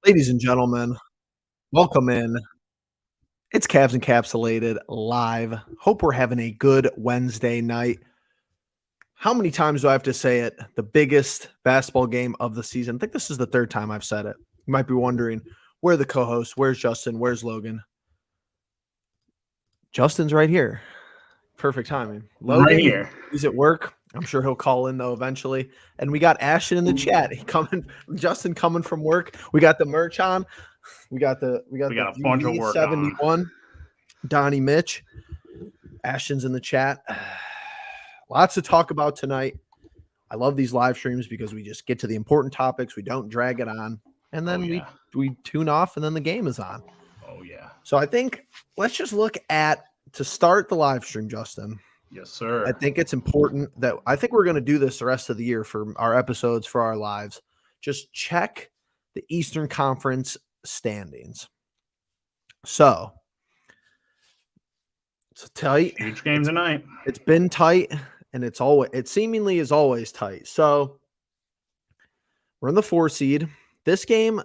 Ladies and gentlemen, welcome in. It's Cavs Encapsulated live. Hope we're having a good Wednesday night. How many times do I have to say it? The biggest basketball game of the season. I think this is the third time I've said it. You might be wondering, where are the co-hosts? Where's Justin? Where's Logan? Justin's right here. Perfect timing. Logan, Right here. he's at work. I'm sure he'll call in though eventually. And we got Ashton in the chat. Justin coming from work. We got the merch on. We got the a bunch of work 71. Donnie Mitch. Ashton's in the chat. Lots to talk about tonight. I love these live streams because we just get to the important topics. We don't drag it on. And then we tune off and then the game is on. Oh, yeah. So I think let's just look at, to start the live stream, Justin. Yes, sir. I think it's important that I think we're going to do this the rest of the year for our episodes, for our lives. Just check the Eastern Conference standings. So it's tight. Huge game tonight. It's been tight, and it seemingly is always tight. So we're in the 4 seed. This game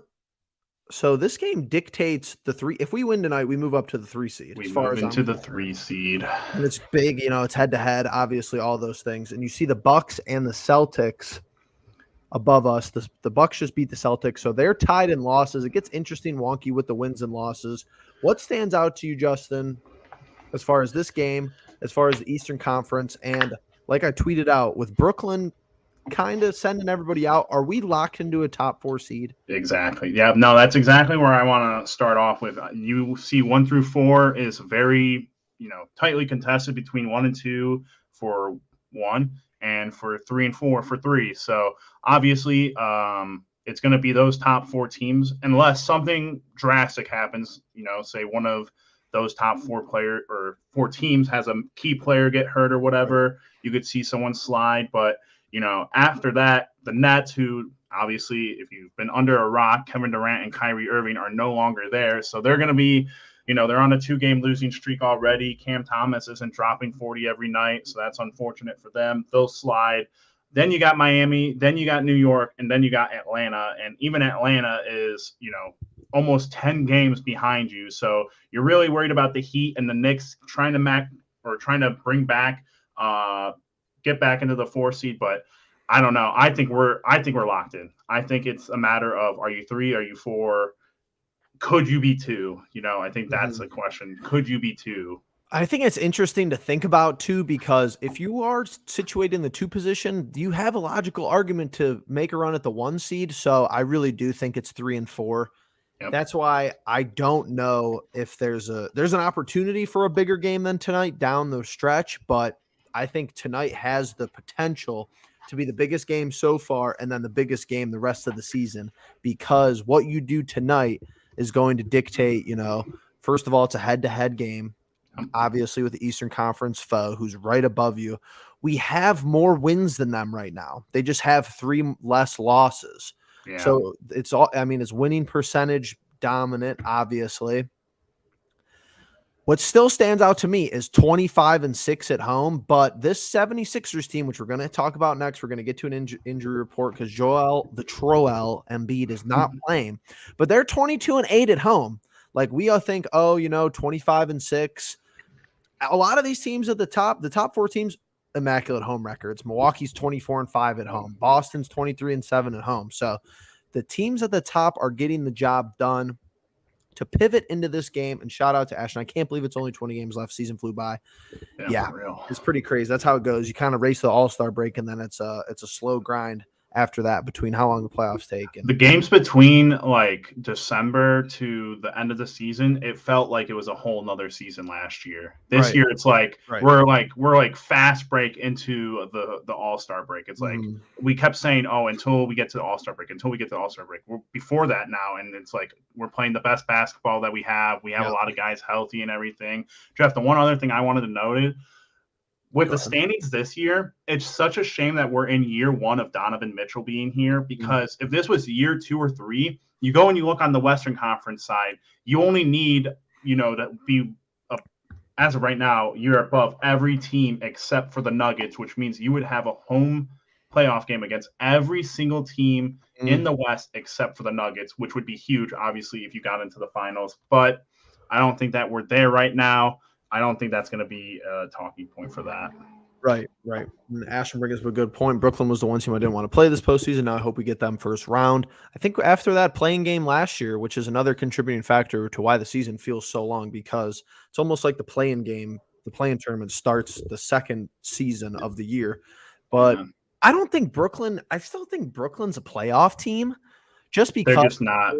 dictates the 3. If we win tonight, we move up to the 3 seed. We move into the 3 seed. And it's big, it's head to head, obviously, all those things. And you see the Bucks and the Celtics above us. The Bucks just beat the Celtics, so they're tied in losses. It gets interesting, wonky with the wins and losses. What stands out to you, Justin, as far as this game, as far as the Eastern Conference? And like I tweeted out, with Brooklyn kind of sending everybody out, are we locked into a top 4 seed? Exactly. Yeah, no, that's exactly where I want to start off with. You see 1 through 4 is very, tightly contested between 1 and 2 for 1 and for 3 and 4 for 3. So obviously it's going to be those top 4 teams unless something drastic happens, say one of those top 4 teams has a key player get hurt or whatever. You could see someone slide, but after that, the Nets, who obviously, if you've been under a rock, Kevin Durant and Kyrie Irving are no longer there. So they're going to be, they're on a 2-game losing streak already. Cam Thomas isn't dropping 40 every night, so that's unfortunate for them. They'll slide. Then you got Miami, then you got New York, and then you got Atlanta. And even Atlanta is, almost 10 games behind you. So you're really worried about the Heat and the Knicks trying to bring back, get back into the 4 seed, but I don't know. I think we're locked in. I think it's a matter of, are you 3? Are you 4? Could you be 2? I think that's the question. Could you be 2? I think it's interesting to think about too, because if you are situated in the 2 position, you have a logical argument to make a run at the 1 seed. So I really do think it's 3 and 4. Yep. That's why I don't know if there's an opportunity for a bigger game than tonight down the stretch, but I think tonight has the potential to be the biggest game so far and then the biggest game the rest of the season, because what you do tonight is going to dictate, first of all, it's a head-to-head game, obviously with the Eastern Conference foe who's right above you. We have more wins than them right now. They just have 3 less losses. Yeah. So it's winning percentage dominant, obviously. What still stands out to me is 25-6 at home, but this 76ers team, which we're going to talk about next, we're going to get to an injury report because Joel Embiid is not playing, but they're 22-8 at home. Like we all think, 25-6. A lot of these teams at the top 4 teams, immaculate home records. Milwaukee's 24-5 at home. Boston's 23-7 at home. So the teams at the top are getting the job done. To pivot into this game, and shout out to Ashton. I can't believe it's only 20 games left. Season flew by. Yeah, it's pretty crazy. That's how it goes. You kind of race the All-Star break, and then it's a slow grind after that between how long the playoffs take. And the games between like December to the end of the season, it felt like it was a whole nother season last year. This year, it's like we're like fast break into the All-Star break. It's like we kept saying, until we get to the All-Star break, We're before that now, and it's like we're playing the best basketball that we have. We have a lot of guys healthy and everything. Jeff, the one other thing I wanted to note with the standings this year, it's such a shame that we're in year 1 of Donovan Mitchell being here, because if this was year 2 or 3, you go and you look on the Western Conference side, you only need, to be as of right now, you're above every team except for the Nuggets, which means you would have a home playoff game against every single team in the West, except for the Nuggets, which would be huge, obviously, if you got into the finals. But I don't think that we're there right now. I don't think that's going to be a talking point for that. Right. And Ashton brings up a good point. Brooklyn was the one team I didn't want to play this postseason. Now I hope we get them first round. I think after that playing game last year, which is another contributing factor to why the season feels so long, because it's almost like the play-in game, the play-in tournament starts the second season of the year. But I don't think Brooklyn – I still think Brooklyn's a playoff team just because – they're just not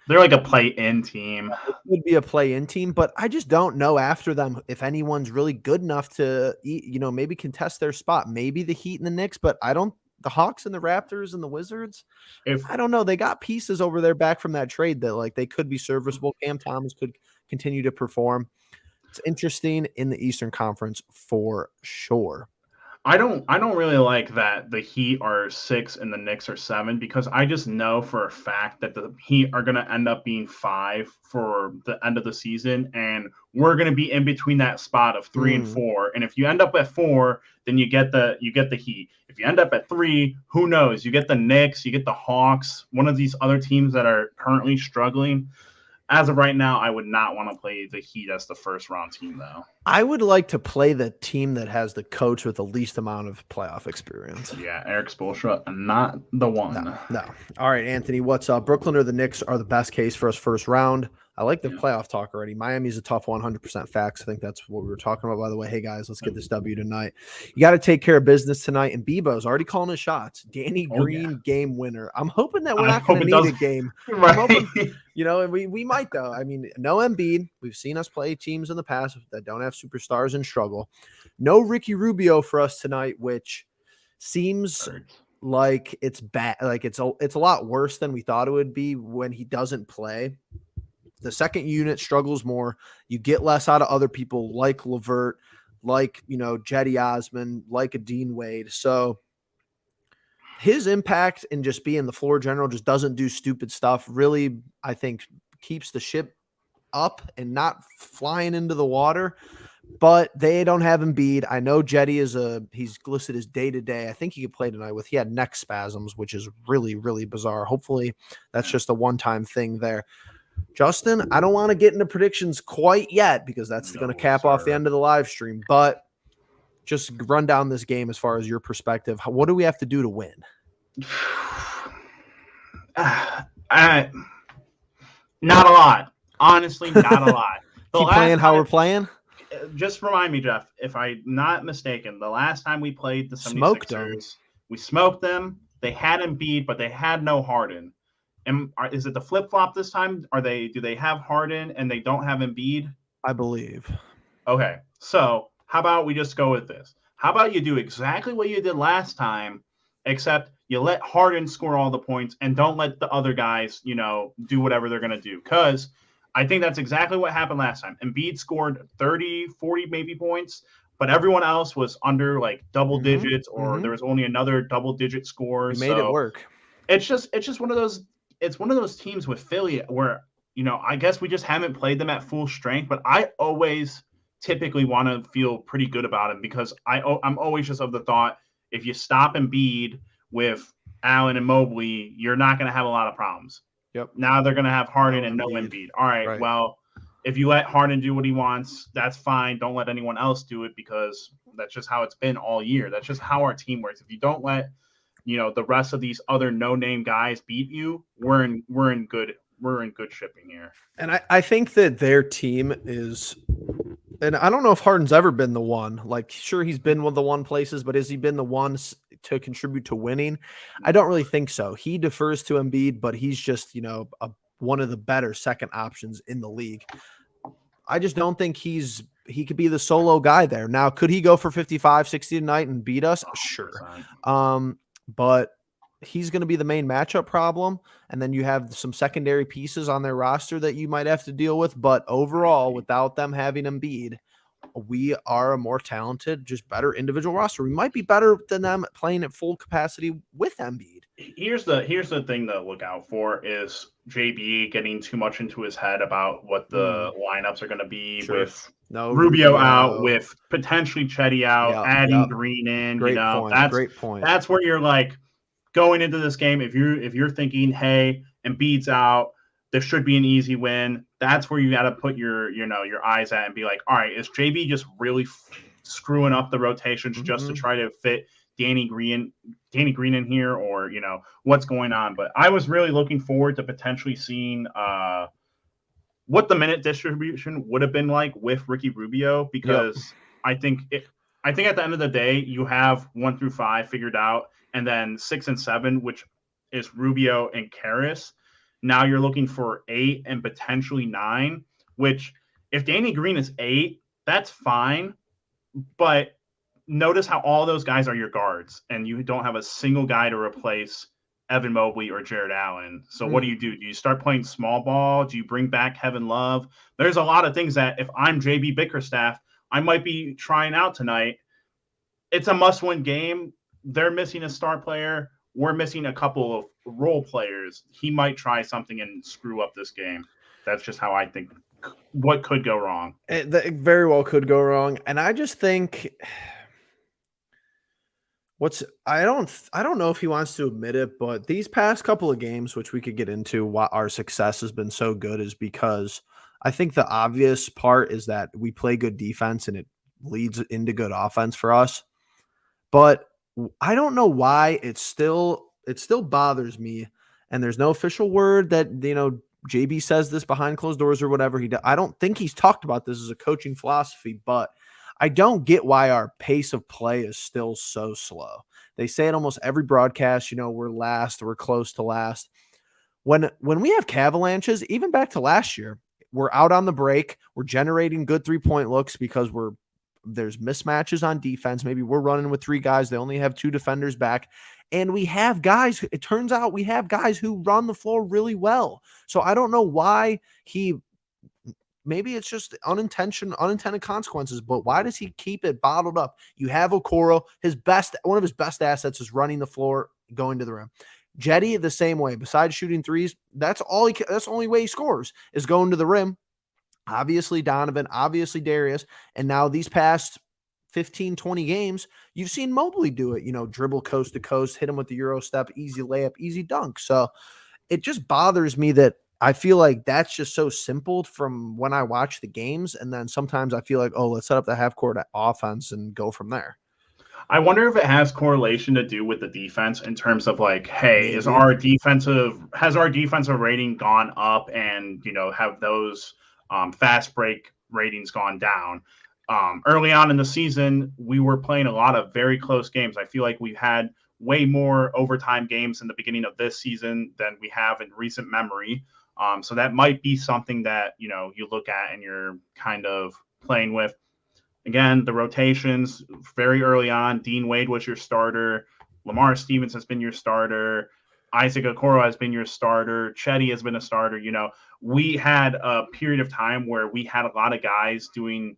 they're like a play-in team. It would be a play-in team, but I just don't know after them if anyone's really good enough to, maybe contest their spot. Maybe the Heat and the Knicks, but I don't – the Hawks and the Raptors and the Wizards, I don't know. They got pieces over there back from that trade that, like, they could be serviceable. Cam Thomas could continue to perform. It's interesting in the Eastern Conference for sure. I don't really like that the Heat are 6 and the Knicks are 7, because I just know for a fact that the Heat are going to end up being 5 for the end of the season, and we're going to be in between that spot of 3 and 4. And if you end up at 4, then you get the Heat. If you end up at 3, who knows? You get the Knicks, you get the Hawks, one of these other teams that are currently struggling. As of right now, I would not want to play the Heat as the first round team, though. I would like to play the team that has the coach with the least amount of playoff experience. Yeah, Eric Spoelstra, not the one. No. All right, Anthony, what's up? Brooklyn or the Knicks are the best case for us first round. I like the playoff talk already. Miami's a tough 100% facts. I think that's what we were talking about, by the way. Hey, guys, let's get this W tonight. You got to take care of business tonight, and Bebo's already calling his shots. Danny Green, game winner. I'm hoping that we're not going to need a game. Right. I'm hoping, and we might, though. I mean, no Embiid. We've seen us play teams in the past that don't have superstars and struggle. No Ricky Rubio for us tonight, which seems like it's bad. Like it's a lot worse than we thought it would be when he doesn't play. The second unit struggles more. You get less out of other people like LeVert, like, Jetty Osman, like a Dean Wade. So his impact in just being the floor general just doesn't do stupid stuff. Really, I think, keeps the ship up and not flying into the water. But they don't have Embiid. I know Jetty he's listed as day-to-day. I think he could play tonight he had neck spasms, which is really, really bizarre. Hopefully that's just a one-time thing there. Justin, I don't want to get into predictions quite yet because that's going to cap off the end of the live stream, but just run down this game as far as your perspective. What do we have to do to win? Not a lot. Honestly, not a lot. Keep playing how we're playing? Just remind me, Jeff, if I'm not mistaken, the last time we played the 76ers, we smoked them. They had Embiid, but they had no Harden. Is it the flip-flop this time? Do they have Harden and they don't have Embiid? I believe. Okay, so how about we just go with this? How about you do exactly what you did last time, except you let Harden score all the points and don't let the other guys, do whatever they're going to do? Because I think that's exactly what happened last time. Embiid scored 30, 40 maybe points, but everyone else was under like double digits, or there was only another double-digit score. You made it work. It's just one of those. It's one of those teams with Philly where, I guess we just haven't played them at full strength, but I always typically want to feel pretty good about them because I'm always just of the thought, if you stop Embiid with Allen and Mobley, you're not going to have a lot of problems. Yep. Now they're going to have Harden and no Embiid. All right. Well, if you let Harden do what he wants, that's fine. Don't let anyone else do it because that's just how it's been all year. That's just how our team works. If you don't let the rest of these other no-name guys beat you, we're in good shipping here. And I think that their team is, and I don't know if Harden's ever been the one. Like, sure, he's been one of the one places, but has he been the one to contribute to winning? I don't really think so. He defers to Embiid, but he's just one of the better second options in the league. I just don't think he could be the solo guy there. Now, could he go for 55, 60 tonight and beat us? Sure. But he's going to be the main matchup problem. And then you have some secondary pieces on their roster that you might have to deal with. But overall, without them having Embiid, we are a more talented, just better individual roster. We might be better than them playing at full capacity with Embiid. Here's the thing to look out for is JB getting too much into his head about what the lineups are going to be with Rubio out, with potentially Chetty out, adding Green in. Great point. That's where you're like, going into this game, if you're thinking, hey, Embiid's out, this should be an easy win, that's where you got to put your eyes at and be like, all right, is JB just really screwing up the rotations just to try to fit Danny Green in here, or what's going on? But I was really looking forward to potentially seeing what the minute distribution would have been like with Ricky Rubio, because I think at the end of the day, you have 1 through 5 figured out, and then 6 and 7, which is Rubio and Caris. Now you're looking for 8 and potentially 9, which if Danny Green is 8, that's fine. But notice how all those guys are your guards, and you don't have a single guy to replace Evan Mobley or Jared Allen. So what do? Do you start playing small ball? Do you bring back Kevin Love? There's a lot of things that if I'm JB Bickerstaff, I might be trying out tonight. It's a must-win game. They're missing a star player. We're missing a couple of role players. He might try something and screw up this game. That's just how I think what could go wrong. It very well could go wrong. And I just think I don't know if he wants to admit it, but these past couple of games, which we could get into, why our success has been so good is because I think the obvious part is that we play good defense and it leads into good offense for us. But I don't know why it still bothers me. And there's no official word that, JB says this behind closed doors or whatever. I don't think he's talked about this as a coaching philosophy, but I don't get why our pace of play is still so slow. They say it almost every broadcast, we're last, we're close to last. When we have Cavalanches, even back to last year, we're out on the break, we're generating good 3-point looks because there's mismatches on defense. Maybe we're running with 3 guys. They only have 2 defenders back. And we have guys, it turns out we have guys who run the floor really well. So I don't know why maybe it's just unintended consequences, but why does he keep it bottled up? You have Okoro, one of his best assets is running the floor, going to the rim. Jetty the same way. Besides shooting threes, that's the only way he scores is going to the rim. Obviously Donovan, obviously Darius, and now these past 15, 20 games, you've seen Mobley do it, dribble coast to coast, hit him with the Euro step, easy layup, easy dunk. So it just bothers me that I feel like that's just so simple from when I watch the games. And then sometimes I feel like, let's set up the half court offense and go from there. I wonder if it has correlation to do with the defense in terms of like, hey, has our defensive rating gone up, and, have those fast break ratings gone down? Early on in the season, we were playing a lot of very close games. I feel like we've had way more overtime games in the beginning of this season than we have in recent memory. So that might be something that, you look at and you're kind of playing with. Again, the rotations very early on. Dean Wade was your starter. Lamar Stevens has been your starter. Isaac Okoro has been your starter. Chetty has been a starter. We had a period of time where we had a lot of guys doing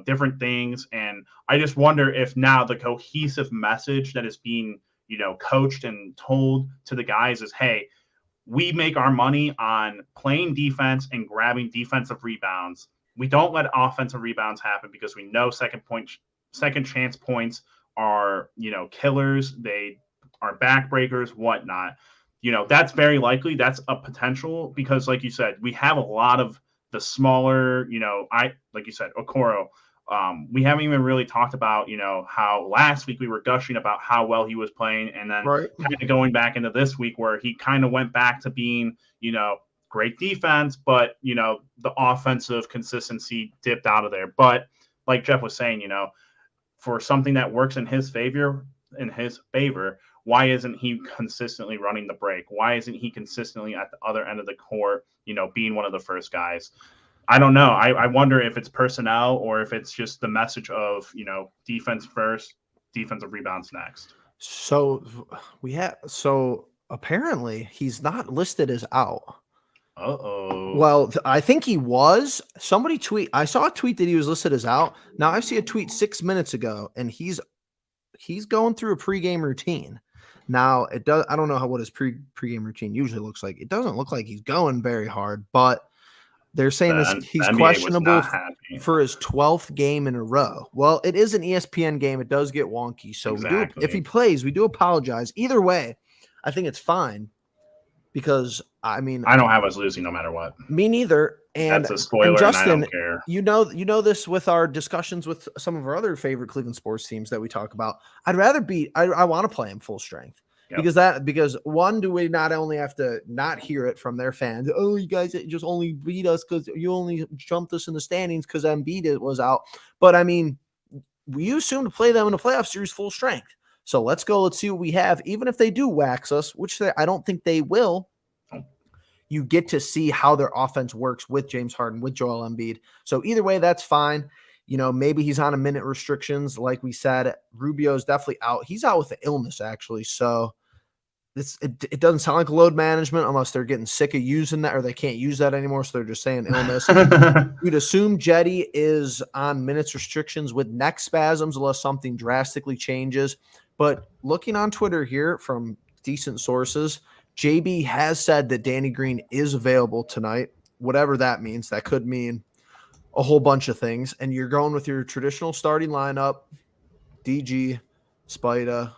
different things. And I just wonder if now the cohesive message that is being, coached and told to the guys is, hey, we make our money on playing defense and grabbing defensive rebounds. We don't let offensive rebounds happen because we know second chance points are, killers. They are backbreakers, whatnot. That's very likely. That's a potential because, like you said, we have a lot of the smaller, like you said, Okoro. We haven't even really talked about, how last week we were gushing about how well he was playing, and then kind of going back into this week where he kind of went back to being, great defense, but, the offensive consistency dipped out of there. But like Jeff was saying, for something that works in his favor, why isn't he consistently running the break? Why isn't he consistently at the other end of the court, being one of the first guys? I don't know. I wonder if it's personnel or if it's just the message of, defense first, defensive rebounds next. So apparently he's not listed as out. Uh-oh. Well, I think he was. I saw a tweet that he was listed as out. Now I see a tweet 6 minutes ago, and he's going through a pregame routine. Now I don't know what his pregame routine usually looks like. It doesn't look like he's going very hard, but they're saying he's questionable for his 12th game in a row. Well, it is an ESPN game. It does get wonky. So if he plays, we do apologize. Either way, I think it's fine because I mean I don't have us losing no matter what. Me neither. And that's a spoiler, and Justin, I don't care. You know this with our discussions with some of our other favorite Cleveland sports teams that we talk about. I'd rather beat. I want to play them full strength. Yep. Because one, do we not only have to not hear it from their fans? Oh, you guys just only beat us because you only jumped us in the standings because Embiid was out. But I mean, we assume to play them in a playoff series full strength. So let's go. Let's see what we have. Even if they do wax us, which I don't think they will, you get to see how their offense works with James Harden, with Joel Embiid. So either way, that's fine. You know, maybe he's on a minute restrictions. Like we said, Rubio's definitely out. He's out with the illness, actually. So it doesn't sound like load management unless they're getting sick of using that or they can't use that anymore. So they're just saying illness. You'd assume Jetty is on minutes restrictions with neck spasms unless something drastically changes. But looking on Twitter here from decent sources, JB has said that Danny Green is available tonight, whatever that means. That could mean a whole bunch of things. And you're going with your traditional starting lineup, DG, Spida,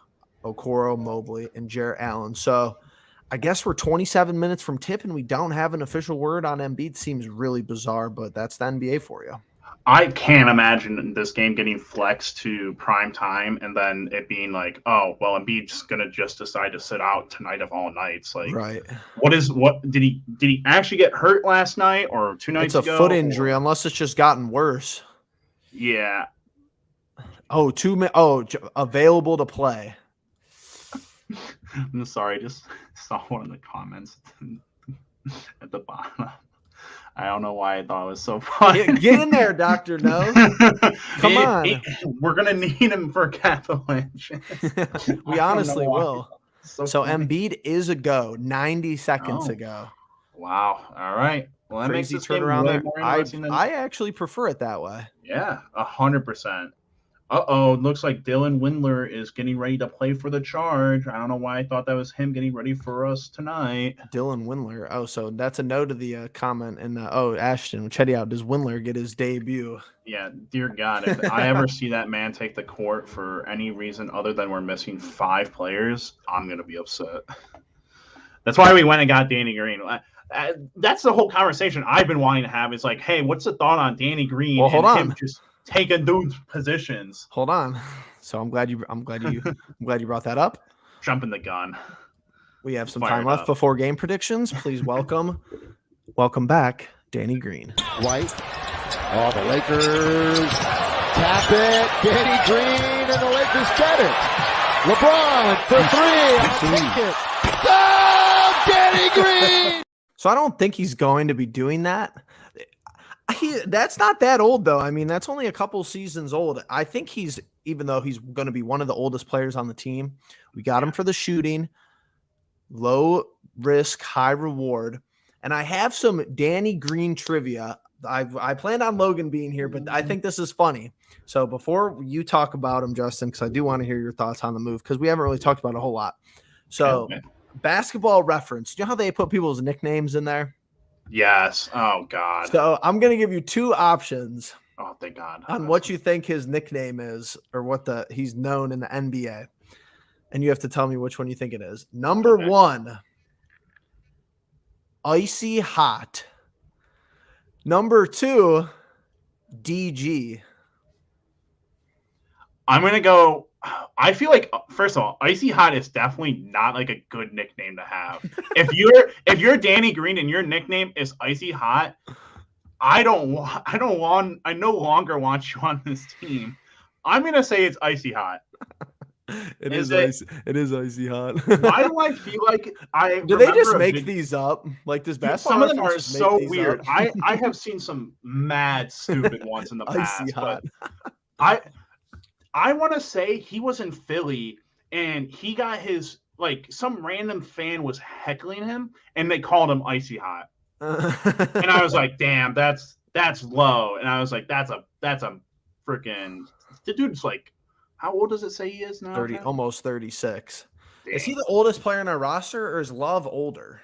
Okoro, Mobley, and Jarrett Allen. So I guess we're 27 minutes from tip and we don't have an official word on Embiid. Seems really bizarre, but that's the NBA for you. I can't imagine this game getting flexed to prime time and then it being like, oh, well, Embiid's gonna just decide to sit out tonight of all nights. Like, right? What did he actually get hurt last night or 2 nights ago? It's a foot injury, unless it's just gotten worse. Yeah. Oh, available to play. I'm sorry, I just saw one of the comments at the bottom. I don't know why I thought it was so funny. Get in there, Dr. No. Come on. We're going to need him for Avalanche. We honestly will. So Embiid is a go 90 seconds ago. Wow. All right. Well, that Crazy makes this game way more interesting than... I actually prefer it that way. Yeah, 100%. Looks like Dylan Windler is getting ready to play for the Charge. I don't know why I thought that was him getting ready for us tonight. Dylan Windler. Oh, so that's a no to the comment. And Ashton, check it out. Does Windler get his debut? Yeah, dear God, if I ever see that man take the court for any reason other than we're missing 5 players, I'm going to be upset. That's why we went and got Danny Green. That's the whole conversation I've been wanting to have. Is like, hey, what's the thought on Danny Green? Well, hold on. Him just taking dudes' positions. Hold on. So I'm glad you brought that up. Jumping the gun. We have some time left before game predictions. Please welcome back Danny Green. White. Oh, the Lakers tap it. Danny Green and the Lakers get it. LeBron for 3. I'll take it. Oh, Danny Green. So I don't think he's going to be doing that. That's not that old, though. I mean, that's only a couple seasons old. I think even though he's going to be one of the oldest players on the team, we got him for the shooting, low risk, high reward. And I have some Danny Green trivia. I planned on Logan being here, but I think this is funny. So before you talk about him, Justin, because I do want to hear your thoughts on the move, because we haven't really talked about it a whole lot. So Basketball Reference, do you know how they put people's nicknames in there? Yes. Oh, God. So I'm going to give you 2 options. Oh, thank God. On what you think his nickname is or what he's known in the NBA. And you have to tell me which one you think it is. Number 1, Icy Hot. Number 2, DG. I'm going to go. I feel like, first of all, Icy Hot is definitely not like a good nickname to have. If you're Danny Green and your nickname is Icy Hot, I no longer want you on this team. I'm gonna say it's Icy Hot. It is Icy Hot. Why do I feel like do they just make these up? Like this basketball? Some of them are so weird. I have seen some mad stupid ones in the past. Icy Hot. I want to say he was in Philly and he got his, like, some random fan was heckling him and they called him Icy Hot. And I was like, damn, that's low. And I was like, that's a freaking, the dude's like, how old does it say he is now? 30, almost 36. Damn. Is he the oldest player on our roster or is Love older?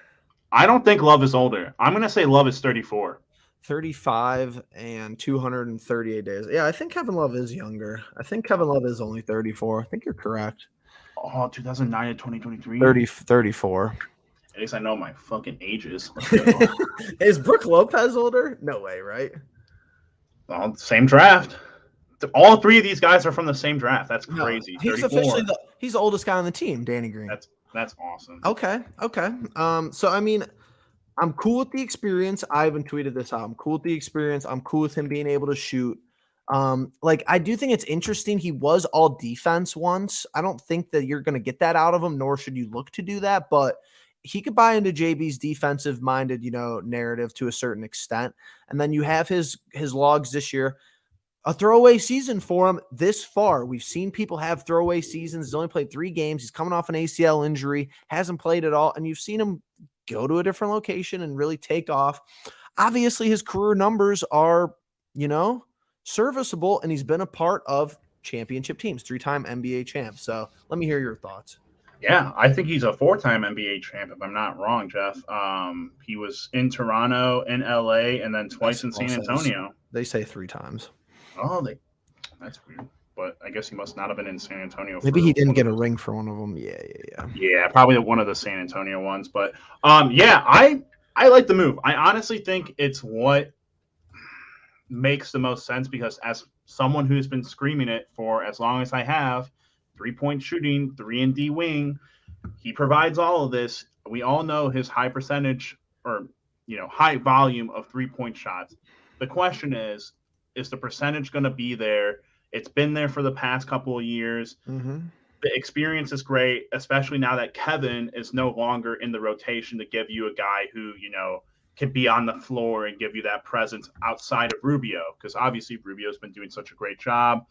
I don't think Love is older. I'm going to say Love is 34. 35 and 238 days. Yeah, I think Kevin Love is younger. I think Kevin Love is only 34. I think you're correct. Oh, 2009 to 2023. 34. At least I know my fucking ages. Let's go. Is Brooke Lopez older? No way, right? Well, same draft. All three of these guys are from the same draft. That's No, crazy. he's 34. officially he's the oldest guy on the team, Danny Green. That's awesome. Okay. So I mean, I'm cool with the experience. I haven't tweeted this out. I'm cool with the experience. I'm cool with him being able to shoot. Like I do think it's interesting. He was all defense once. I don't think that you're going to get that out of him, nor should you look to do that. But he could buy into JB's defensive minded, narrative to a certain extent. And then you have his logs this year. A throwaway season for him this far. We've seen people have throwaway seasons. He's only played 3 games. He's coming off an ACL injury, hasn't played at all. And you've seen him go to a different location and really take off. Obviously, his career numbers are, serviceable, and he's been a part of championship teams, 3-time NBA champ. So let me hear your thoughts. Yeah, I think he's a 4-time NBA champ, if I'm not wrong, Jeff. He was in Toronto, in LA, and then twice in San Antonio. They say 3 times. Oh, that's weird. But I guess he must not have been in San Antonio. Maybe he didn't get a ring for one of them. Yeah. Yeah, probably one of the San Antonio ones. But yeah, I like the move. I honestly think it's what makes the most sense, because as someone who's been screaming it for as long as I have, 3-point shooting, 3-and-D wing, he provides all of this. We all know his high percentage or high volume of 3-point shots. The question is the percentage going to be there? It's been there for the past couple of years. Mm-hmm. The experience is great, especially now that Kevin is no longer in the rotation to give you a guy who, can be on the floor and give you that presence outside of Rubio, because obviously Rubio's been doing such a great job.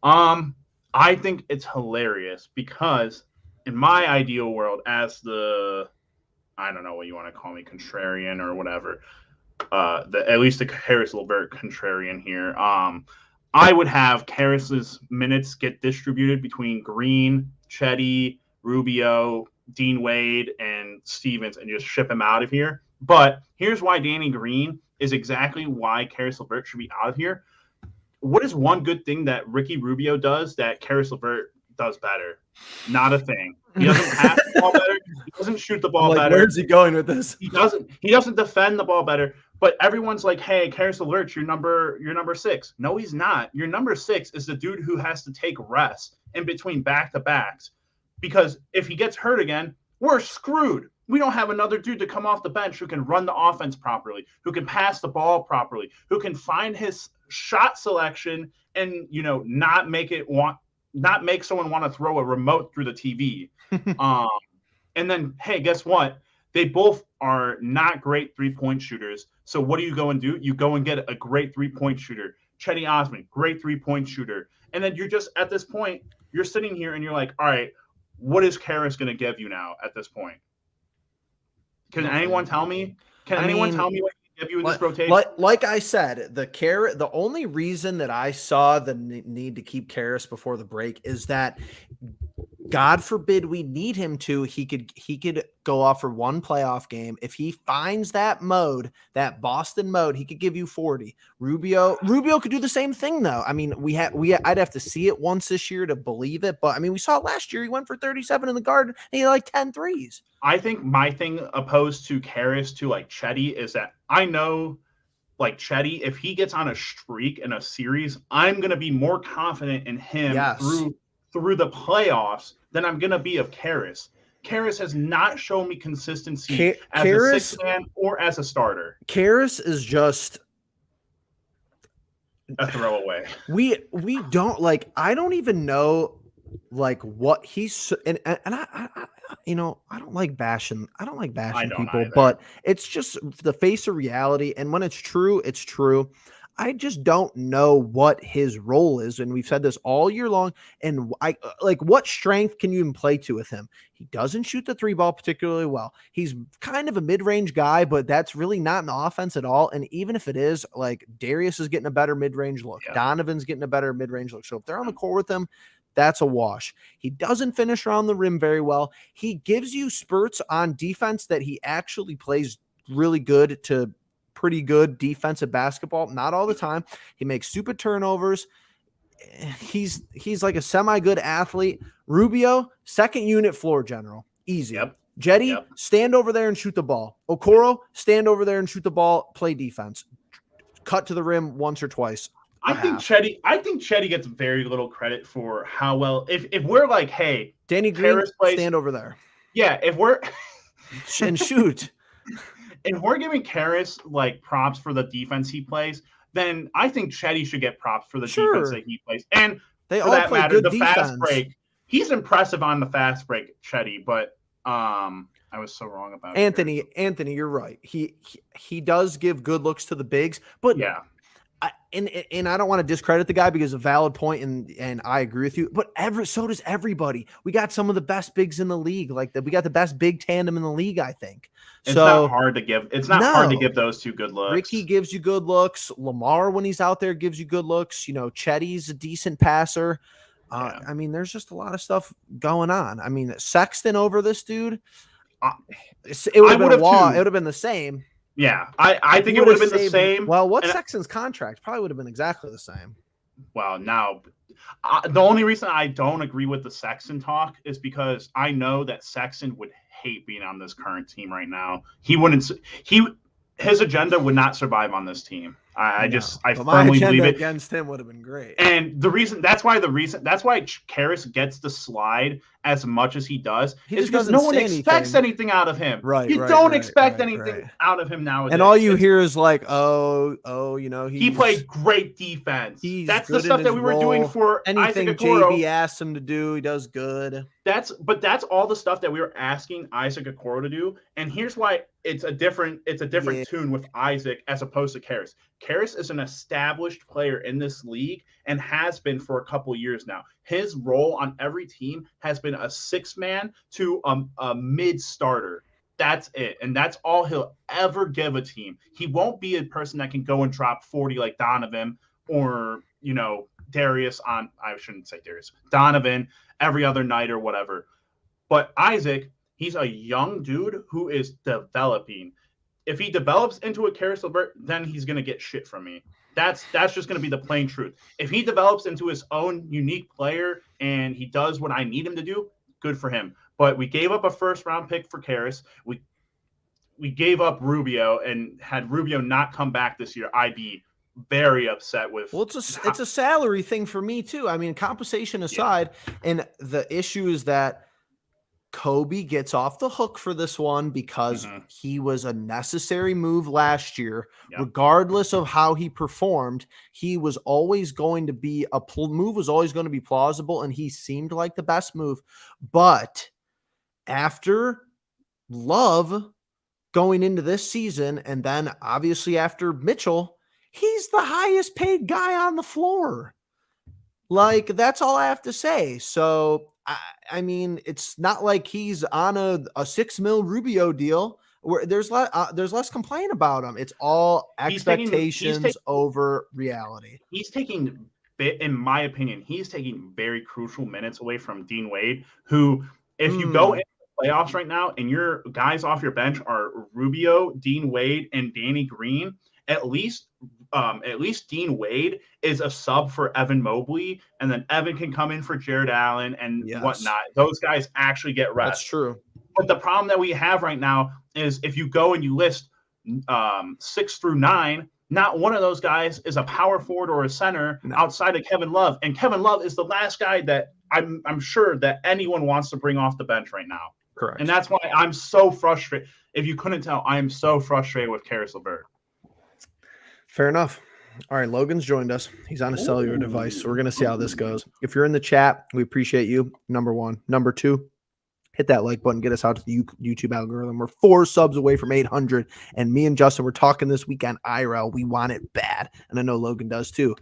I think it's hilarious because in my ideal world, as I don't know what you want to call me, contrarian or whatever, at least the Caris LeVert contrarian here, I would have Caris's minutes get distributed between Green, Chetty, Rubio, Dean Wade, and Stevens, and just ship him out of here. But here's why Danny Green is exactly why Caris LeVert should be out of here. What is one good thing that Ricky Rubio does that Caris LeVert does better? Not a thing. He doesn't pass the ball better. He doesn't shoot the ball better. Where's he going with this? He doesn't defend the ball better. But everyone's like, hey, Caris LeVert, you're number 6. No, he's not. Your number 6 is the dude who has to take rest in between back-to-backs. Because if he gets hurt again, we're screwed. We don't have another dude to come off the bench who can run the offense properly, who can pass the ball properly, who can find his shot selection and, not make someone want to throw a remote through the TV. And then, hey, guess what? They both are not great 3-point shooters. So what do you go and do? You go and get a great 3-point shooter. Chetty Osman, great 3-point shooter. And then you're just, at this point, you're sitting here and you're like, all right, what is Caris going to give you now at this point? Can anyone tell me? Anyone tell me what he can give you in this rotation? Like I said, the only reason that I saw the need to keep Caris before the break is that, God forbid we need him to, he could go off for one playoff game. If he finds that mode, that Boston mode, he could give you 40. Rubio could do the same thing though. I mean, I'd have to see it once this year to believe it, but I mean, we saw it last year. He went for 37 in the Garden and he had like 10 threes. I think my thing opposed to Caris to like Chetty is that I know like Chetty, if he gets on a streak in a series, I'm going to be more confident in him through the playoffs than I'm going to be of Caris. Caris has not shown me consistency as a sixth man or as a starter. Caris is just a throwaway. We don't like. I don't even know like what he's and I don't like bashing. I don't like bashing people, either. But it's just the face of reality. And when it's true, it's true. I just don't know what his role is. And we've said this all year long. And I like, what strength can you even play to with him? He doesn't shoot the 3-ball particularly well. He's kind of a mid-range guy, but that's really not an offense at all. And even if it is, like, Darius is getting a better mid-range look. Yeah. Donovan's getting a better mid-range look. So if they're on the court with him, that's a wash. He doesn't finish around the rim very well. He gives you spurts on defense that he actually plays really good to pretty good defensive basketball. Not all the time. He makes stupid turnovers. he's like a semi-good athlete. Rubio, second unit floor general. Easy. Yep. Jetty, stand over there and shoot the ball. Okoro, stand over there and shoot the ball, play defense. Cut to the rim once or twice. I think Chetty gets very little credit for how well if we're like, hey, Danny Green, stand over there. Yeah, if we're and shoot. If we're giving Karras like props for the defense he plays, then I think Chetty should get props for the defense that he plays. And they for all that play matter, good the defense. Fast break. He's impressive on the fast break, Chetty, but I was so wrong about Anthony, you're right. He does give good looks to the bigs, but yeah. And I don't want to discredit the guy because it's a valid point, and I agree with you. But so does everybody. We got some of the best bigs in the league, like that. We got the best big tandem in the league, I think. It's not hard to give. It's not hard to give those two good looks. Ricky gives you good looks. Lamar, when he's out there, gives you good looks. You know, Chetty's a decent passer. I mean, there's just a lot of stuff going on. I mean, Sexton over this dude. It would have been a law. It would have been the same. Yeah, I think it would have been the same. Well, what's Sexton's contract? Probably would have been exactly the same. Well, now, the only reason I don't agree with the Sexton talk is because I know that Sexton would hate being on this current team right now. His agenda would not survive on this team. I firmly believe it. Against him would have been great. And that's why Karras gets the slide as much as he does. Is because no one expects anything out of him. Right. You don't expect anything out of him nowadays. And all you hear is like, you know, he played great defense. That's the stuff that we were doing for anything Isaac Okoro. JB asked him to do. He does good. That's all the stuff that we were asking Isaac Okoro to do. And here's why it's a different tune with Isaac as opposed to Karras. Karras is an established player in this league and has been for a couple years now. His role on every team has been a 6-man to a mid-starter. That's it. And that's all he'll ever give a team. He won't be a person that can go and drop 40 like Donovan or, you know, Donovan every other night or whatever. But Isaac, he's a young dude who is developing. If he develops into a Karras LeVert, then he's going to get shit from me. That's just going to be the plain truth. If he develops into his own unique player and he does what I need him to do, good for him. But we gave up a first-round pick for Karras. We gave up Rubio, and had Rubio not come back this year, I'd be very upset with. Well, it's a salary thing for me too. I mean, compensation aside, and the issue is that Kobe gets off the hook for this one because he was a necessary move last year. Regardless of how he performed, he was always going to be move was always going to be plausible, and he seemed like the best move. But after Love going into this season, and then obviously after Mitchell, he's the highest paid guy on the floor. Like, that's all I have to say. So I mean, it's not like he's on a $6 million Rubio deal where there's less complaint about him. It's all expectations over reality. He's taking, in my opinion, very crucial minutes away from Dean Wade, who, if you go into the playoffs right now and your guys off your bench are Rubio, Dean Wade, and Danny Green, at least Dean Wade is a sub for Evan Mobley, and then Evan can come in for Jared Allen and whatnot. Those guys actually get rest. That's true. But the problem that we have right now is if you go and you list 6 through 9, not one of those guys is a power forward or a center outside of Kevin Love. And Kevin Love is the last guy that I'm sure that anyone wants to bring off the bench right now. Correct. And that's why I'm so frustrated. If you couldn't tell, I am so frustrated with Karras LeVert. Fair enough. All right, Logan's joined us. He's on a cellular device, so we're going to see how this goes. If you're in the chat, we appreciate you, number one. Number two, hit that like button, get us out to the YouTube algorithm. We're 4 subs away from 800, and me and Justin, we're talking this week on IRL. We want it bad, and I know Logan does too.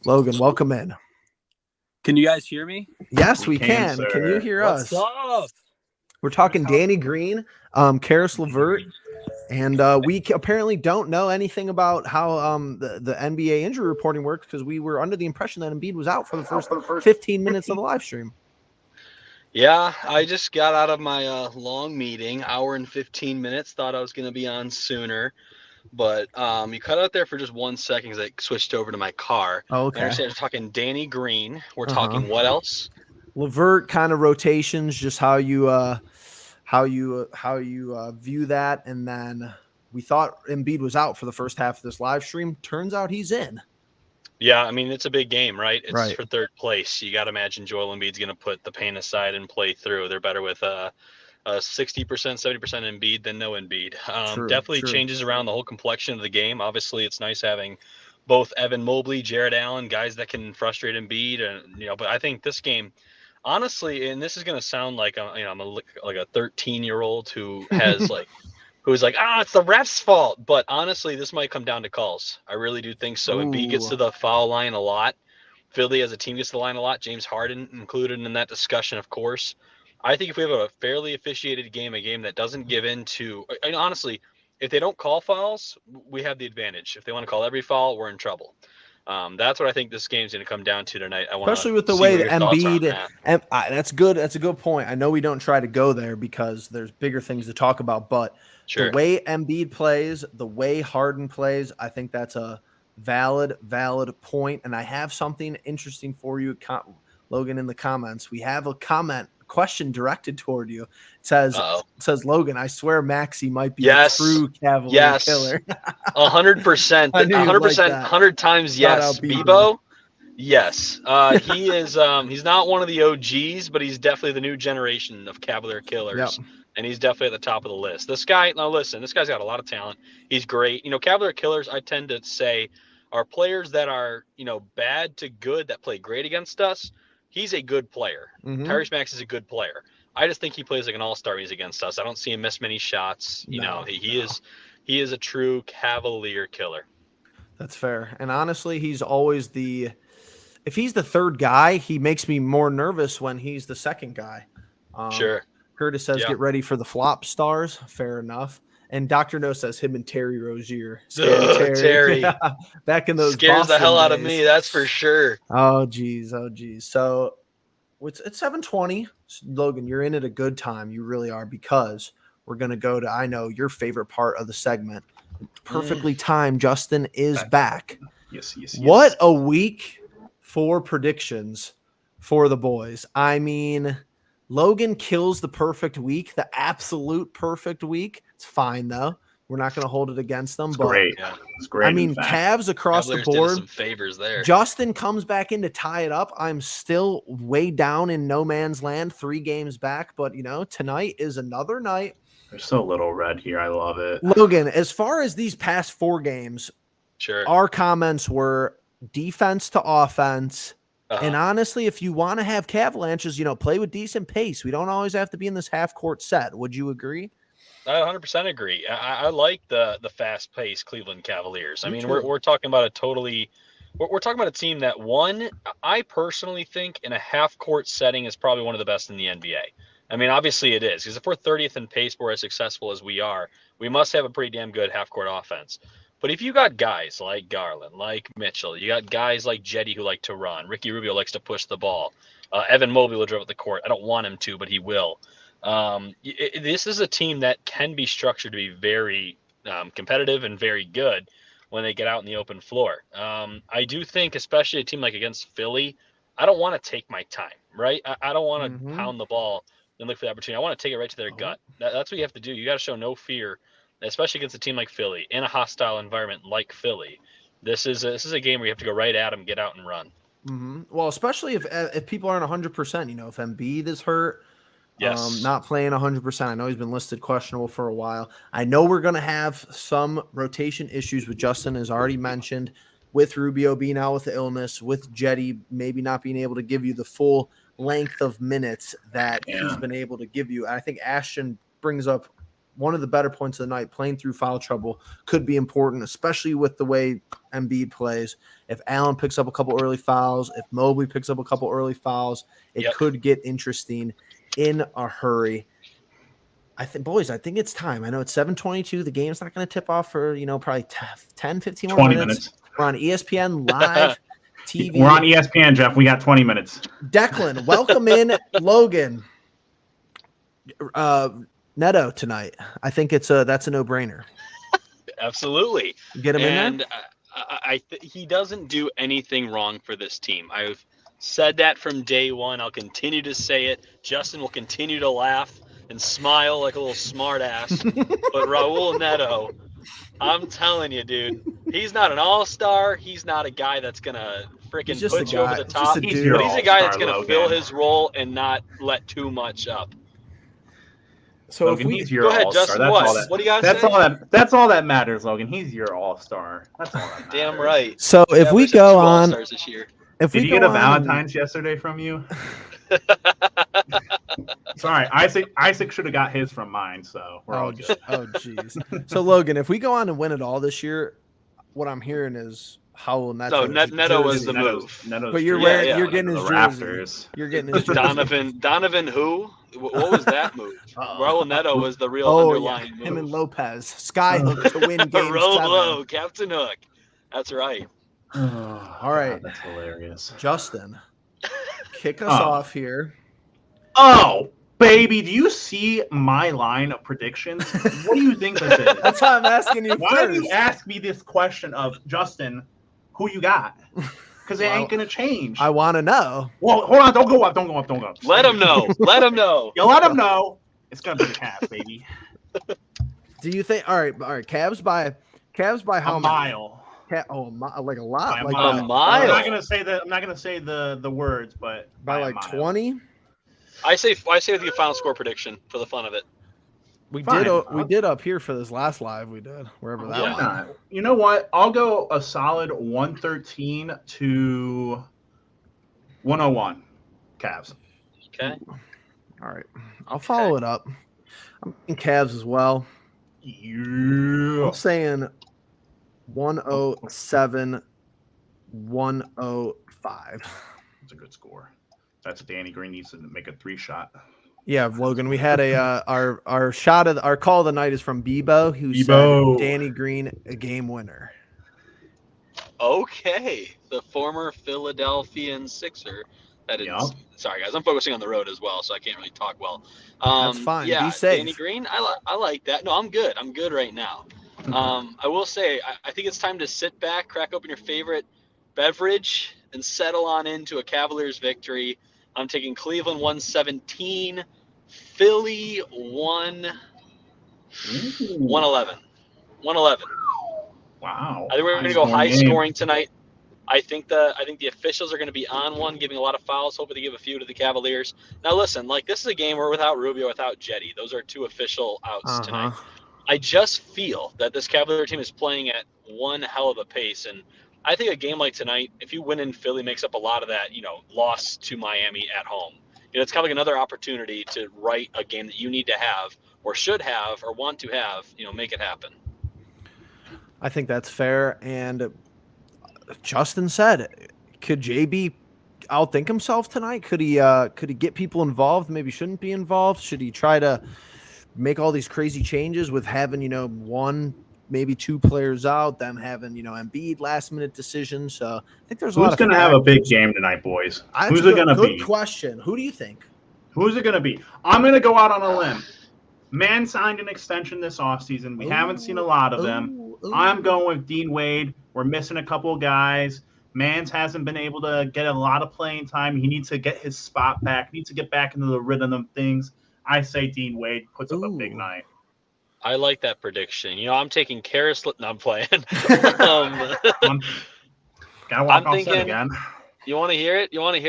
Logan, welcome in. Can you guys hear me? Yes, we can. Sir. Can you hear us? What's up? We're talking Danny Green, Karras LeVert, and we apparently don't know anything about how the NBA injury reporting works because we were under the impression that Embiid was out for the first 15 minutes of the live stream. Yeah, I just got out of my long meeting, hour and 15 minutes, thought I was going to be on sooner. but you cut out there for just 1 second because I switched over to my car. Oh, I okay. understand we're talking Danny Green. We're Uh-huh. talking what else? Levert kind of rotations, just how you view that, and then we thought Embiid was out for the first half of this live stream. Turns out he's in. Yeah, I mean, it's a big game, right? It's Right. for third place. You got to imagine Joel Embiid's going to put the pain aside and play through. They're better with 60%, 70% Embiid than no Embiid. Definitely True. changes around the whole complexion of the game. Obviously, it's nice having both Evan Mobley, Jared Allen, guys that can frustrate Embiid, and but I think this game, honestly, and this is going to sound like I'm like a 13-year-old who has who's like, it's the ref's fault. But honestly, this might come down to calls. I really do think so. Embiid gets to the foul line a lot. Philly as a team gets to the line a lot. James Harden included in that discussion, of course. I think if we have a fairly officiated game, a game that doesn't give in to, honestly, if they don't call fouls, we have the advantage. If they want to call every foul, we're in trouble. That's what I think this game's going to come down to tonight. Especially with the way that Embiid, and that's good. That's a good point. I know we don't try to go there because there's bigger things to talk about, but the way Embiid plays, the way Harden plays, I think that's a valid point. And I have something interesting for you, Logan, in the comments. We have a question directed toward you. It says Logan, I swear Maxey might be a true Cavalier killer. 100%, 100%, 100 times yes. Bebo, yes. He is. He's not one of the OGs, but he's definitely the new generation of Cavalier killers. Yep. And he's definitely at the top of the list. This guy, now listen, this guy's got a lot of talent. He's great. Cavalier killers, I tend to say, are players that are, bad to good that play great against us. He's a good player. Mm-hmm. Tyrese Maxey is a good player. I just think he plays like an all-star when he's against us. I don't see him miss many shots. He is a true Cavalier killer. That's fair. And honestly, he's always if he's the third guy, he makes me more nervous when he's the second guy. Sure. Curtis says, get ready for the flop stars. Fair enough. And Dr. No says him and Terry Rozier. Terry. Back in those scares Boston the hell out of days. me. That's for sure. Oh, geez. So it's 7:20. Logan, you're in at a good time. You really are, because we're going to go to, I know, your favorite part of the segment. Perfectly timed. Justin is back. Yes. What a week for predictions for the boys. I mean, Logan kills the perfect week, the absolute perfect week. It's fine, though. We're not going to hold it against them. It's great. Yeah. It's great. I mean, Cavs across the board. Some favors there. Justin comes back in to tie it up. I'm still way down in no man's land, 3 games back. But, tonight is another night. There's so little red here. I love it. Logan, as far as these past 4 games, our comments were defense to offense. And honestly, if you want to have Cavalanches, play with decent pace. We don't always have to be in this half-court set. Would you agree? I 100% agree. I like the fast-paced Cleveland Cavaliers. I mean, we're talking about we're talking about a team that, one, I personally think in a half-court setting is probably one of the best in the NBA. I mean, obviously it is, because if we're 30th in pace, we're as successful as we are, we must have a pretty damn good half-court offense. But if you got guys like Garland, like Mitchell, you got guys like Jetty who like to run, Ricky Rubio likes to push the ball, Evan Mobley will drive up the court. I don't want him to, but he will. This is a team that can be structured to be very competitive and very good when they get out in the open floor. I do think, especially a team like against Philly, I don't want to take my time, right? I don't want to pound the ball and look for the opportunity. I want to take it right to their gut. That's what you have to do. You got to show no fear, especially against a team like Philly in a hostile environment like Philly. This is a game where you have to go right at them, get out and run. Mm-hmm. Well, especially if people aren't 100%, if Embiid is hurt, not playing 100%. I know he's been listed questionable for a while. I know we're going to have some rotation issues with Justin, as already mentioned, with Rubio being out with the illness, with Jetty maybe not being able to give you the full length of minutes that he's been able to give you. I think Ashton brings up one of the better points of the night. Playing through foul trouble could be important, especially with the way Embiid plays. If Allen picks up a couple early fouls, if Mobley picks up a couple early fouls, it could get interesting in a hurry. I think it's time. I know it's 7:22. The game's not going to tip off for, probably 10, 15 more minutes. We're on ESPN Live TV. We're on ESPN, Jeff. We got 20 minutes. Declan, welcome in. Logan. Neto tonight. I think that's a no-brainer. Absolutely. Get him in And there. he doesn't do anything wrong for this team. I've said that from day one. I'll continue to say it. Justin will continue to laugh and smile like a little smart ass. But Raul Neto, I'm telling you, dude, he's not an all-star. He's not a guy that's going to freaking just a put you over guy- the just top. a But dude. he's a guy that's going to All-star, fill Logan. his role and not let too much up. So Logan, if we he's your Go ahead, all-star. Justin. That's What? all that. What do you got to That's say? That's all that matters, Logan. He's your all-star. That's all that matters. Damn right. so if Yeah, we wish I had go 2 on, All-Stars this year. if Did we you get go a on, Valentine's yesterday from you? Sorry, Isaac should have got his from mine, so we're all good. Oh, jeez. So Logan, if we go on and win it all this year, what I'm hearing is Howell Neto. Neto was the jersey. move. Neto's But you're true. wearing, yeah, you're getting the his jersey. Raptors. You're getting his jersey. Donovan who? What was that move? Uh-oh. Raul Neto was the real Oh yeah, underlying him and move. Lopez, Skyhook to win game Rolo, 7. Captain Hook. That's right. All right. that's hilarious. Justin, kick us Oh. off here. Oh, baby, do you see my line of predictions? What do you think this is? That's why I'm asking you Why do first. you ask me this question of Justin, who you got? Because it Well, ain't gonna change. I want to know. Well, hold on, don't go up. Let him know. Let him know. You let him know. It's gonna be the Cavs, baby. Do you think? All right. Cavs by how A many? Like a lot. By a Like mile. a I'm mile. not gonna say the words, but by a like mile. 20. I say the final score prediction for the fun of it. We Fine. we did up here for this last live. We did wherever that Yeah. was. Why not? You know what? I'll go a solid 113 to 101 Cavs. Okay. All right. I'll follow it up. I'm in Cavs as well. Yeah. I'm saying 107, 105. That's a good score. That's Danny Green needs to make a 3-shot. Yeah, Logan. We had a our shot of our call of the night is from Bebo, who Bebo. said Danny Green a game winner. Okay. The former Philadelphian Sixer. That is. Yeah. Sorry, guys. I'm focusing on the road as well, so I can't really talk well. That's fine. Yeah, Be safe. Danny Green. I like that. No, I'm good. I'm good right now. I will say I think it's time to sit back, crack open your favorite beverage, and settle on into a Cavaliers victory. I'm taking Cleveland 117, Philly 111. 111. Wow. I think we're going to go high scoring tonight. I think the officials are going to be on one, giving a lot of fouls. Hoping to give a few to the Cavaliers. Now listen, like this is a game where without Rubio, without Jetty, those are 2 official outs tonight. I just feel that this Cavalier team is playing at one hell of a pace, and I think a game like tonight, if you win in Philly, makes up a lot of that, loss to Miami at home. It's kind of like another opportunity to write a game that you need to have, or should have, or want to have. Make it happen. I think that's fair. And Justin said, could JB outthink himself tonight? Could he get people involved? Maybe shouldn't be involved. Should he try to make all these crazy changes with having 1, maybe 2 players out, them having Embiid last minute decisions? So I think there's a lot. Who's going to have a big game tonight, boys? Who's it going to be? Good question. Who do you think? Who's it going to be? I'm going to go out on a limb. Man signed an extension this offseason. We haven't seen a lot of them. I'm going with Dean Wade. We're missing a couple of guys. Mans hasn't been able to get a lot of playing time. He needs to get his spot back. He needs to get back into the rhythm of things. I say Dean Wade puts up a big night. I like that prediction. I'm taking Karis. No, I'm playing. Gotta walk off set again. You want to hear it? You're going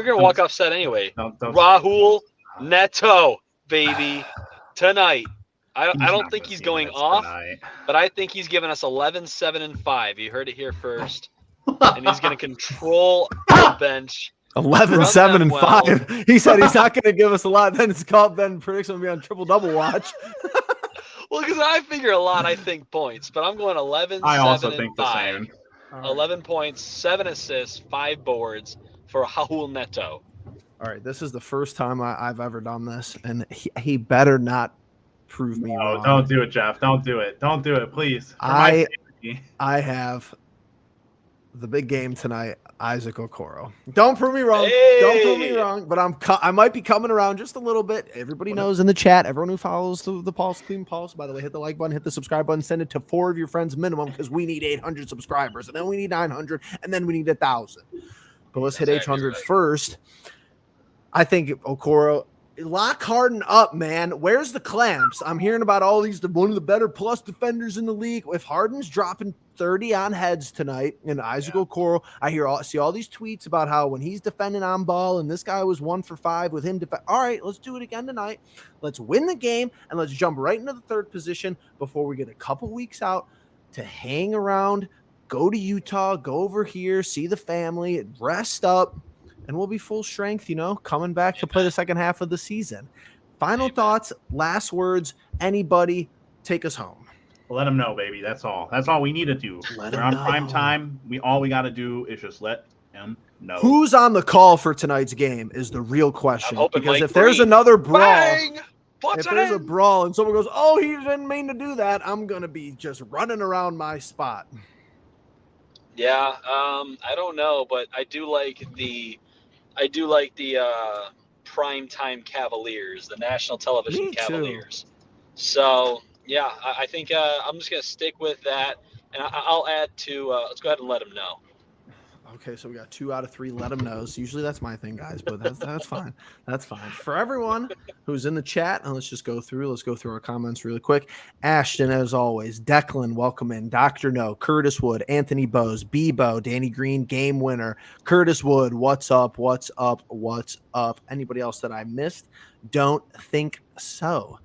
to walk off set anyway. Don't Raul Neto, baby, tonight. I don't think he's going off, but I think he's giving us 11, 7, and 5. You heard it here first. And he's going to control the bench. 11, 7, and 5. He said he's not going to give us a lot. Then prediction will be on triple-double watch. Well, because I figure a lot, I think points. But I'm going 11, 7, and 5. 11 points, 7 assists, 5 boards for Raul Neto. All right, this is the first time I've ever done this, and he better not prove me wrong. Don't do it, Jeff. Don't do it. Don't do it, please. I have the big game tonight, Isaac Okoro. Don't prove me wrong. Hey! Don't prove me wrong, but I might be coming around just a little bit. Everybody knows in the chat, everyone who follows the Pulse, Clean Pulse, by the way, hit the like button, hit the subscribe button, send it to 4 of your friends minimum because we need 800 subscribers, and then we need 900, and then we need 1,000. But let's hit Exactly 800 right. first. I think Okoro, lock Harden up, man. Where's the clamps? I'm hearing about all these, one of the better plus defenders in the league. If Harden's dropping 30 on heads tonight and Isaac Okoro, I see all these tweets about how when he's defending on ball and this guy was 1 for 5 with him. All right, let's do it again tonight. Let's win the game and let's jump right into the third position before we get a couple weeks out to hang around, go to Utah, go over here, see the family, rest up. And we'll be full strength, coming back to play the second half of the season. Final thoughts, last words, anybody, take us home. Let them know, baby. That's all. That's all we need to do. We're on prime time. All we got to do is just let them know. Who's on the call for tonight's game is the real question. Because Mike if there's Green. another brawl, Bang! if there's a brawl and someone goes, oh, he didn't mean to do that, I'm going to be just running around my spot. Yeah, I don't know, but I do like the primetime Cavaliers, the national television Me too. Cavaliers. So yeah, I think I'm just gonna stick with that, and I'll add to. Let's go ahead and let them know. Okay, so we got 2 out of 3 let them knows. Usually that's my thing, guys, but that's fine. That's fine. For everyone who's in the chat, and let's go through our comments really quick. Ashton, as always, Declan, welcome in. Dr. No, Curtis Wood, Anthony Bose, Bebo, Danny Green, game winner. Curtis Wood, what's up? What's up? What's up? Anybody else that I missed? Don't think so.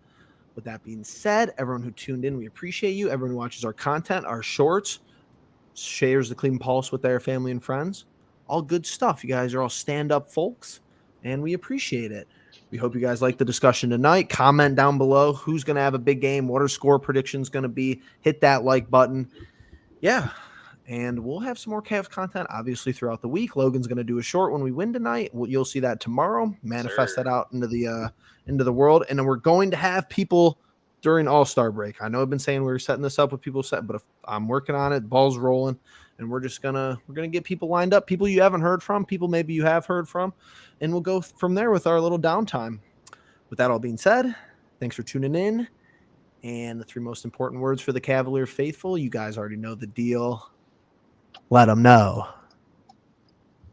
With that being said, everyone who tuned in, we appreciate you. Everyone who watches our content, our shorts, shares the Clean Pulse with their family and friends. All good stuff. You guys are all stand-up folks, and we appreciate it. We hope you guys like the discussion tonight. Comment down below who's going to have a big game, what are score predictions going to be. Hit that like button. Yeah, and we'll have some more Cavs content, obviously, throughout the week. Logan's going to do a short when we win tonight. You'll see that tomorrow. Manifest that out into the world, and then we're going to have people during All-Star break. I know I've been saying we were setting this up with people but if I'm working on it, ball's rolling, and we're gonna get people lined up, people you haven't heard from, people maybe you have heard from, and we'll go from there with our little downtime. With that all being said, thanks for tuning in. And the 3 most important words for the Cavalier faithful, you guys already know the deal. Let them know.